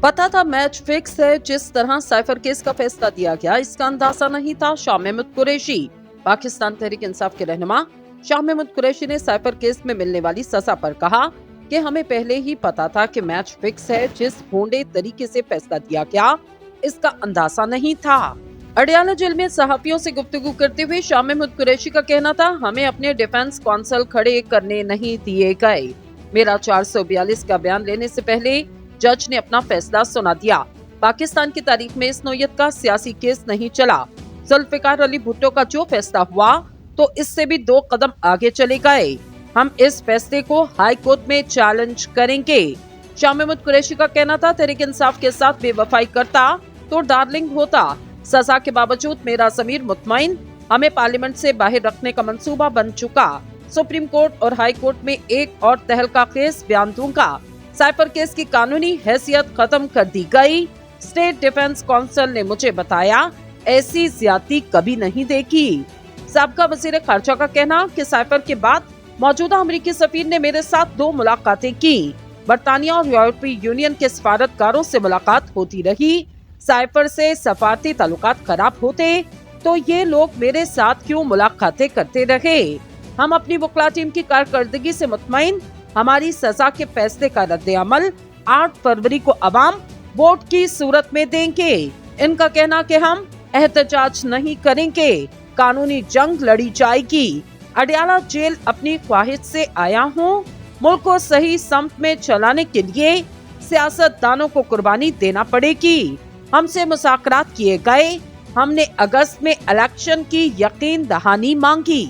पता था match fix है। जिस तरह साइफर केस का फैसला दिया गया, इसका अंदाजा नहीं था। शाह महमूद कुरैशी। पाकिस्तान तहरीक इंसाफ के रहनुमा शाह महमूद कुरैशी ने साइफर केस में मिलने वाली सजा पर कहा कि हमें पहले ही पता था कि मैच फिक्स है। जिस भोंडे तरीके से फैसला दिया गया, इसका अंदाजा नहीं था। अडयाला जेल में सहाफियों से गुफ्तगू करते हुए शाह महमूद कुरैशी का कहना था, हमें अपने डिफेंस कौंसल खड़े करने नहीं दिए गए। मेरा 442 का बयान लेने से पहले जज ने अपना फैसला सुना दिया। पाकिस्तान की तारीख में इस नौयत का सियासी केस नहीं चला। जुल्फिकार अली भुट्टो का जो फैसला हुआ, तो इससे भी 2 कदम आगे चले गए। हम इस फैसले को हाई कोर्ट में चैलेंज करेंगे। शाह महमूद कुरैशी का कहना था, तहरीक इंसाफ के साथ बेवफाई करता तो डार्लिंग होता। सजा के बावजूद मेरा ज़मीर मुतमईन। हमें पार्लियामेंट से बाहर रखने का मंसूबा बन चुका। सुप्रीम कोर्ट और हाई कोर्ट में एक और तहलका केस बयान दूंगा। साइफर केस की कानूनी हैसियत खत्म कर दी गई। स्टेट डिफेंस काउंसिल ने मुझे बताया, ऐसी ज्यादती कभी नहीं देखी। साबका वजीर खारजा का कहना कि साइफर के बाद मौजूदा अमेरिकी सफीर ने मेरे साथ 2 मुलाकातें की। बरतानिया और यूरोपीय यूनियन के सफारतकारों से मुलाकात होती रही। साइफर से सफारती ताल्लुकात खराब होते तो ये लोग मेरे साथ क्यों मुलाकातें करते रहे। हम अपनी वकला टीम की कारकर्दगी से मुतमईन। हमारी सजा के फैसले का रद्द-ए-अमल 8 फरवरी को अवाम वोट की सूरत में देंगे। इनका कहना कि हम एहतजाज नहीं करेंगे, कानूनी जंग लड़ी जाएगी। अडयाला जेल अपनी ख्वाहिश से आया हूँ। मुल्क को सही समत में चलाने के लिए सियासतदानों को कुर्बानी देना पड़ेगी। हमसे मुज़ाकरात किए गए। हमने अगस्त में इलेक्शन की यकीन दहानी मांगी।